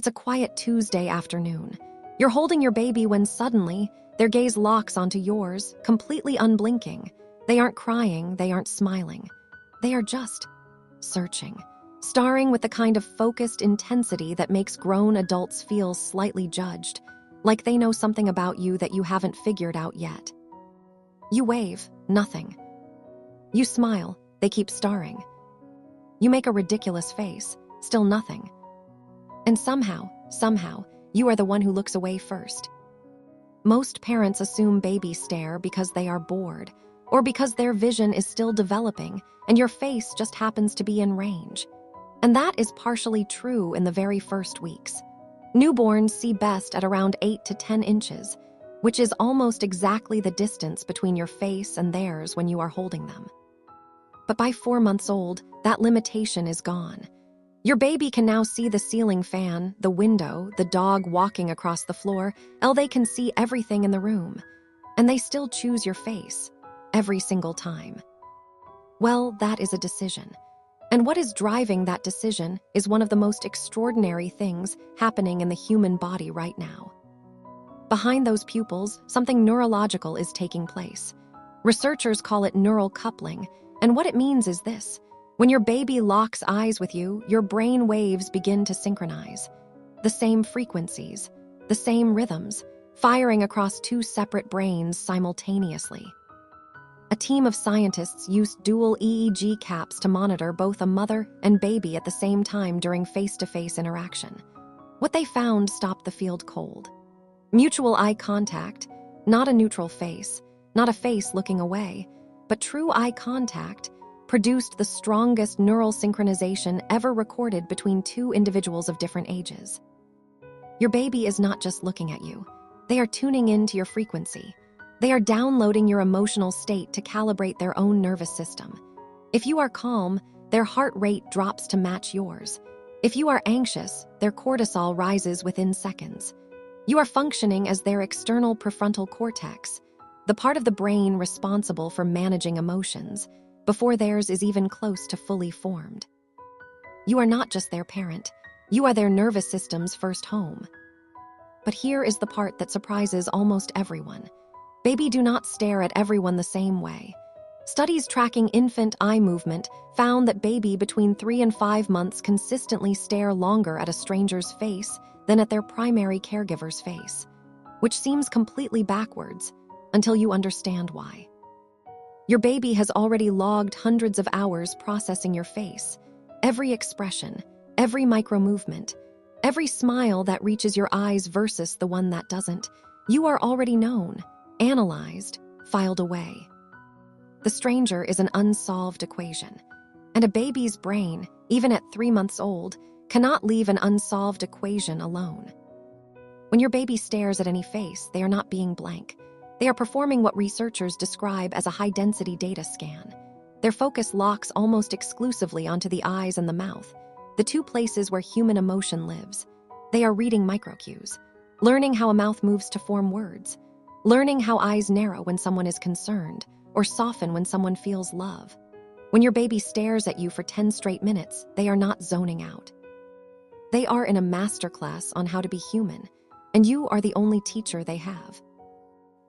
It's a quiet Tuesday afternoon. You're holding your baby when suddenly, their gaze locks onto yours, completely unblinking. They aren't crying, they aren't smiling. They are just searching, staring with the kind of focused intensity that makes grown adults feel slightly judged, like they know something about you that you haven't figured out yet. You wave, nothing. You smile, they keep staring. You make a ridiculous face, still nothing. And somehow, you are the one who looks away first. Most parents assume babies stare because they are bored, or because their vision is still developing and your face just happens to be in range. And that is partially true in the very first weeks. Newborns see best at around 8 to 10 inches, which is almost exactly the distance between your face and theirs when you are holding them. But by 4 months old, that limitation is gone. Your baby can now see the ceiling fan, the window, the dog walking across the floor, they can see everything in the room. And they still choose your face, every single time. Well, that is a decision. And what is driving that decision is one of the most extraordinary things happening in the human body right now. Behind those pupils, something neurological is taking place. Researchers call it neural coupling, and what it means is this. When your baby locks eyes with you, your brain waves begin to synchronize. The same frequencies, the same rhythms, firing across two separate brains simultaneously. A team of scientists used dual EEG caps to monitor both a mother and baby at the same time during face-to-face interaction. What they found stopped the field cold. Mutual eye contact, not a neutral face, not a face looking away, but true eye contact, produced the strongest neural synchronization ever recorded between two individuals of different ages. Your baby is not just looking at you. They are tuning into your frequency. They are downloading your emotional state to calibrate their own nervous system. If you are calm, their heart rate drops to match yours. If you are anxious, their cortisol rises within seconds. You are functioning as their external prefrontal cortex, the part of the brain responsible for managing emotions, before theirs is even close to fully formed. You are not just their parent. You are their nervous system's first home. But here is the part that surprises almost everyone. Baby do not stare at everyone the same way. Studies tracking infant eye movement found that baby between 3 and 5 months consistently stare longer at a stranger's face than at their primary caregiver's face, which seems completely backwards until you understand why. Your baby has already logged hundreds of hours processing your face, every expression, every micro-movement, every smile that reaches your eyes versus the one that doesn't. You are already known, analyzed, filed away. The stranger is an unsolved equation, and a baby's brain, even at 3 months old, cannot leave an unsolved equation alone. When your baby stares at any face, they are not being blank. They are performing what researchers describe as a high-density data scan. Their focus locks almost exclusively onto the eyes and the mouth, the two places where human emotion lives. They are reading microcues, learning how a mouth moves to form words, learning how eyes narrow when someone is concerned, or soften when someone feels love. When your baby stares at you for 10 straight minutes, they are not zoning out. They are in a masterclass on how to be human, and you are the only teacher they have.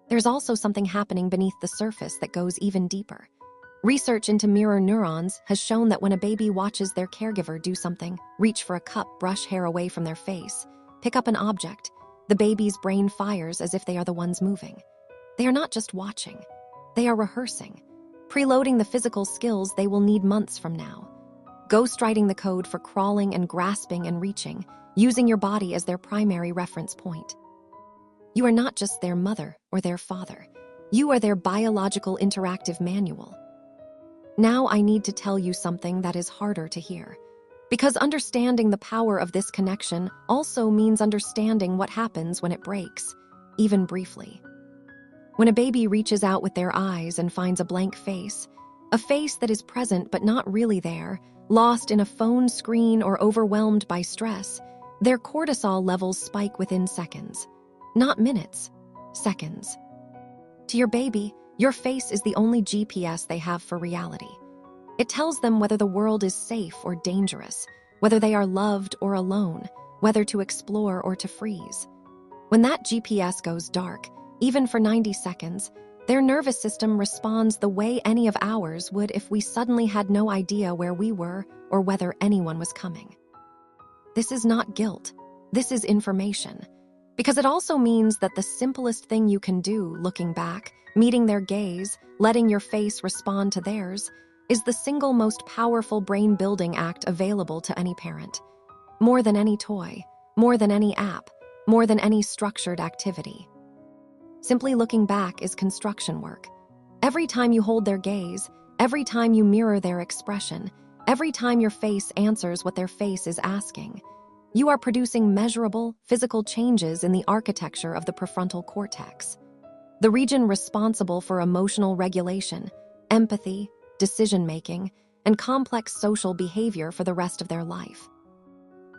There's also something happening beneath the surface that goes even deeper. Research into mirror neurons has shown that when a baby watches their caregiver do something, reach for a cup, brush hair away from their face, pick up an object, the baby's brain fires as if they are the ones moving. They are not just watching. They are rehearsing, preloading the physical skills they will need months from now, ghostwriting the code for crawling and grasping and reaching, using your body as their primary reference point. You are not just their mother or their father. You are their biological interactive manual. Now I need to tell you something that is harder to hear, because understanding the power of this connection also means understanding what happens when it breaks, even briefly. When a baby reaches out with their eyes and finds a blank face, a face that is present but not really there, lost in a phone screen or overwhelmed by stress, their cortisol levels spike within seconds. Not minutes, seconds. To your baby, your face is the only GPS they have for reality. It tells them whether the world is safe or dangerous, whether they are loved or alone, whether to explore or to freeze. When that GPS goes dark, even for 90 seconds, their nervous system responds the way any of ours would if we suddenly had no idea where we were or whether anyone was coming. This is not guilt. This is information. Because it also means that the simplest thing you can do, looking back, meeting their gaze, letting your face respond to theirs, is the single most powerful brain-building act available to any parent. More than any toy, more than any app, more than any structured activity. Simply looking back is construction work. Every time you hold their gaze, every time you mirror their expression, every time your face answers what their face is asking, you are producing measurable, physical changes in the architecture of the prefrontal cortex, the region responsible for emotional regulation, empathy, decision-making, and complex social behavior for the rest of their life.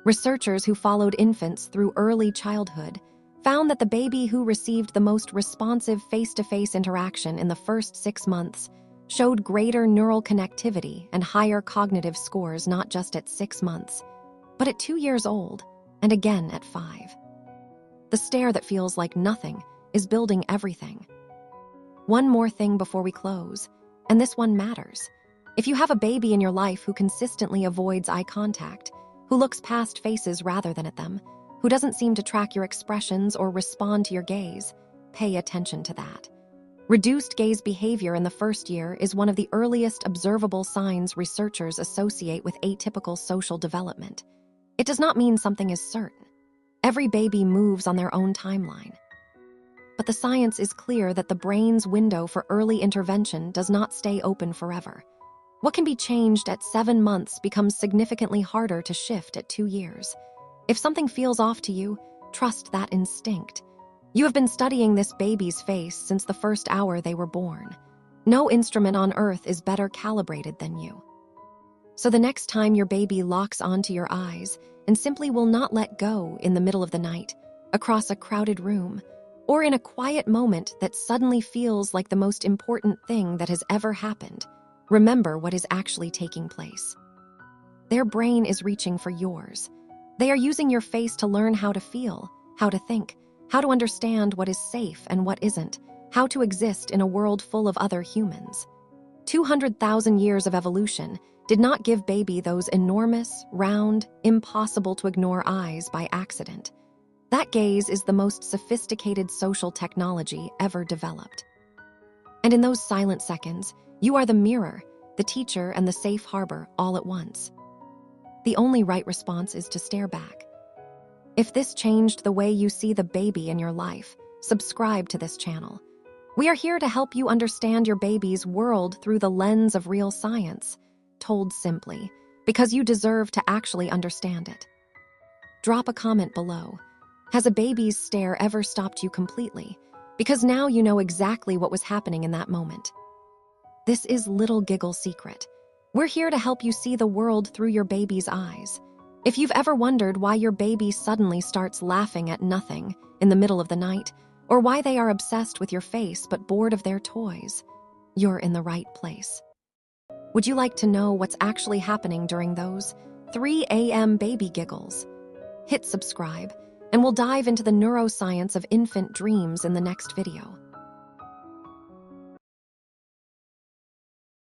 Researchers who followed infants through early childhood found that the baby who received the most responsive face-to-face interaction in the first 6 months showed greater neural connectivity and higher cognitive scores not just at 6 months, but at 2 years old, and again at 5. The stare that feels like nothing is building everything. One more thing before we close, and this one matters. If you have a baby in your life who consistently avoids eye contact, who looks past faces rather than at them, who doesn't seem to track your expressions or respond to your gaze, pay attention to that. Reduced gaze behavior in the first year is one of the earliest observable signs researchers associate with atypical social development. It does not mean something is certain. Every baby moves on their own timeline. But the science is clear that the brain's window for early intervention does not stay open forever. What can be changed at 7 months becomes significantly harder to shift at 2 years. If something feels off to you, trust that instinct. You have been studying this baby's face since the first hour they were born. No instrument on earth is better calibrated than you. So the next time your baby locks onto your eyes and simply will not let go in the middle of the night, across a crowded room, or in a quiet moment that suddenly feels like the most important thing that has ever happened, remember what is actually taking place. Their brain is reaching for yours. They are using your face to learn how to feel, how to think, how to understand what is safe and what isn't, how to exist in a world full of other humans. 200,000 years of evolution did not give baby those enormous, round, impossible-to-ignore eyes by accident. That gaze is the most sophisticated social technology ever developed. And in those silent seconds, you are the mirror, the teacher, and the safe harbor all at once. The only right response is to stare back. If this changed the way you see the baby in your life, subscribe to this channel. We are here to help you understand your baby's world through the lens of real science, told simply, because you deserve to actually understand it. Drop a comment below. Has a baby's stare ever stopped you completely? Because now you know exactly what was happening in that moment. This is Little Giggle Secret. We're here to help you see the world through your baby's eyes. If you've ever wondered why your baby suddenly starts laughing at nothing in the middle of the night, or why they are obsessed with your face but bored of their toys, you're in the right place. Would you like to know what's actually happening during those 3 a.m. baby giggles? Hit subscribe, and we'll dive into the neuroscience of infant dreams in the next video.